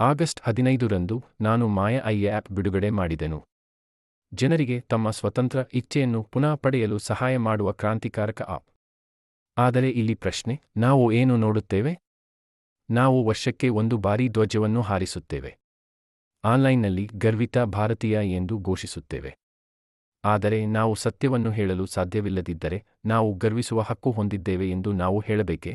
August 15ರಂದು ನಾನು ಮಾಯಾ app ಬಿಡುಗಡೆ ಮಾಡಿದೆನು. ಜನರಿಗೆ ತಮ್ಮ ಸ್ವತಂತ್ರ ಇಚ್ಛೆಯನ್ನು ಪುನಃ ಪಡೆಯಲು ಸಹಾಯ ಮಾಡುವ ಕ್ರಾಂತಿಕಾರಕ ಆಪ್. ಆದರೆ ಇಲ್ಲಿ ಪ್ರಶ್ನೆ, ನಾವು ಏನು ನೋಡುತ್ತೇವೆ? ನಾವು ವರ್ಷಕ್ಕೆ ಒಂದು ಬಾರಿ ಧ್ವಜವನ್ನು ಹಾರಿಸುತ್ತೇವೆ. ಆನ್ಲೈನ್ನಲ್ಲಿ ಗರ್ವಿತ ಭಾರತೀಯ ಎಂದು ಘೋಷಿಸುತ್ತೇವೆ. ಆದರೆ ನಾವು ಸತ್ಯವನ್ನು ಹೇಳಲು ಸಾಧ್ಯವಿಲ್ಲದಿದ್ದರೆ ನಾವು ಗರ್ವಿಸುವ ಹಕ್ಕು ಹೊಂದಿದ್ದೇವೆ ಎಂದು ನಾವು ಹೇಳಬೇಕೇ?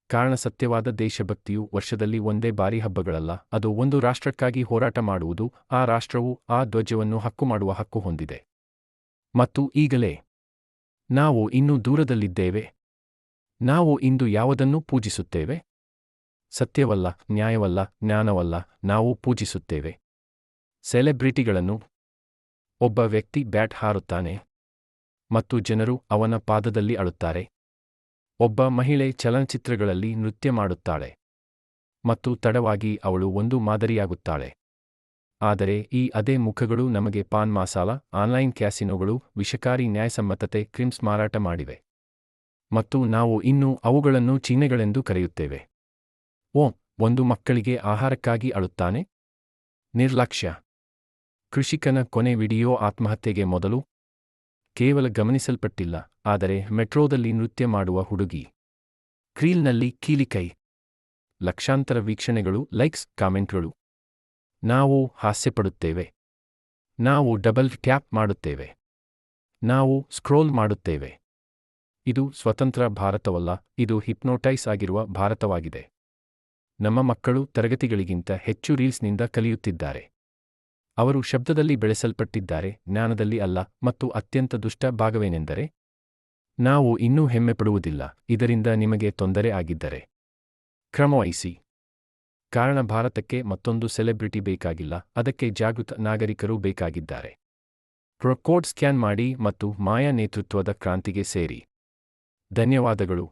ಕಾರಣ ಸತ್ಯವಾದ ದೇಶಭಕ್ತಿಯು ವರ್ಷದಲ್ಲಿ ಒಂದೇ ಬಾರಿ ಹಬ್ಬಗಳಲ್ಲ, ಅದು ಒಂದು ರಾಷ್ಟ್ರಕ್ಕಾಗಿ ಹೋರಾಟ ಮಾಡುವುದು. ಆ ರಾಷ್ಟ್ರವು ಆ ಧ್ವಜವನ್ನು ಹಕ್ಕು ಮಾಡುವ ಹಕ್ಕು ಹೊಂದಿದೆ. ಮತ್ತು ಈಗಲೇ ನಾವು ಇನ್ನೂ ದೂರದಲ್ಲಿದ್ದೇವೆ. ನಾವು ಇಂದು ಯಾವುದನ್ನು ಪೂಜಿಸುತ್ತೇವೆ? ಸತ್ಯವಲ್ಲ, ನ್ಯಾಯವಲ್ಲ, ಜ್ಞಾನವಲ್ಲ, ನಾವು ಪೂಜಿಸುತ್ತೇವೆ ಸೆಲೆಬ್ರಿಟಿಗಳನ್ನು. ಒಬ್ಬ ವ್ಯಕ್ತಿ ಬ್ಯಾಟ್ ಹಾರುತ್ತಾನೆ ಮತ್ತು ಜನರು ಅವನ ಪಾದದಲ್ಲಿ ಅಳುತ್ತಾರೆ. ಒಬ್ಬ ಮಹಿಳೆ ಚಲನಚಿತ್ರಗಳಲ್ಲಿ ನೃತ್ಯ ಮಾಡುತ್ತಾಳೆ ಮತ್ತು ತಡವಾಗಿ ಅವಳು ಒಂದು ಮಾದರಿಯಾಗುತ್ತಾಳೆ. ಆದರೆ ಈ ಅದೇ ಮುಖಗಳು ನಮಗೆ ಪಾನ್ ಮಸಾಲ, ಆನ್ಲೈನ್ ಕ್ಯಾಸಿನೋಗಳು, ವಿಷಕಾರಿ ನ್ಯಾಯಸಮ್ಮತತೆ ಕ್ರಿಮ್ಸ್ ಮಾರಾಟ ಮಾಡಿವೆ. ಮತ್ತು ನಾವು ಇನ್ನೂ ಅವುಗಳನ್ನು ಚಿಹ್ನೆಗಳೆಂದು ಕರೆಯುತ್ತೇವೆ. ಓ, ಒಂದು ಮಕ್ಕಳಿಗೆ ಆಹಾರಕ್ಕಾಗಿ ಅಳುತ್ತಾನೆ. ನಿರ್ಲಕ್ಷ್ಯ. ಕೃಷಿಕನ ಕೊನೆ ವಿಡಿಯೋ ಆತ್ಮಹತ್ಯೆಗೆ ಮೊದಲು ಕೇವಲ ಗಮನಿಸಲ್ಪಟ್ಟಿಲ್ಲ, ಆದರೆ ಮೆಟ್ರೋದಲ್ಲಿ ನೃತ್ಯ ಮಾಡುವ ಹುಡುಗಿ. ಕ್ರೀಲ್ನಲ್ಲಿ ಕೀಲಿಕೈ. ಲಕ್ಷಾಂತರ ವೀಕ್ಷಣೆಗಳು, ಲೈಕ್ಸ್, ಕಾಮೆಂಟ್ಗಳು. ನಾವು ಹಾಸ್ಯಪಡುತ್ತೇವೆ. ನಾವು ಡಬಲ್ ಟ್ಯಾಪ್ ಮಾಡುತ್ತೇವೆ. ನಾವು ಸ್ಕ್ರೋಲ್ ಮಾಡುತ್ತೇವೆ. ಇದು ಸ್ವತಂತ್ರ ಭಾರತವಲ್ಲ, ಇದು ಹಿಪ್ನೋಟೈಸ್ ಆಗಿರುವ ಭಾರತವಾಗಿದೆ. ನಮ್ಮ ಮಕ್ಕಳು ತರಗತಿಗಳಿಗಿಂತ ಹೆಚ್ಚು ರೀಲ್ಸ್ನಿಂದ ಕಲಿಯುತ್ತಿದ್ದಾರೆ. ಅವರು ಶಬ್ದದಲ್ಲಿ ಬೆಳೆಸಲ್ಪಟ್ಟಿದ್ದಾರೆ, ಜ್ಞಾನದಲ್ಲಿ ಅಲ್ಲ. ಮತ್ತು ಅತ್ಯಂತ ದುಷ್ಟ ಭಾಗವೇನೆಂದರೆ, ನಾವು ಇನ್ನೂ ಹೆಮ್ಮೆಪಡುವುದಿಲ್ಲ. ಇದರಿಂದ ನಿಮಗೆ ತೊಂದರೆ ಆಗಿದ್ದರೆ ಕ್ರಮವಹಿಸಿ. ಕಾರಣ ಭಾರತಕ್ಕೆ ಮತ್ತೊಂದು ಸೆಲೆಬ್ರಿಟಿ ಬೇಕಾಗಿಲ್ಲ, ಅದಕ್ಕೆ ಜಾಗೃತ ನಾಗರಿಕರು ಬೇಕಾಗಿದ್ದಾರೆ. ಕೋಡ್ ಸ್ಕ್ಯಾನ್ ಮಾಡಿ ಮತ್ತು ಮಾಯಾ ನೇತೃತ್ವದ ಕ್ರಾಂತಿಗೆ ಸೇರಿ. ಧನ್ಯವಾದಗಳು.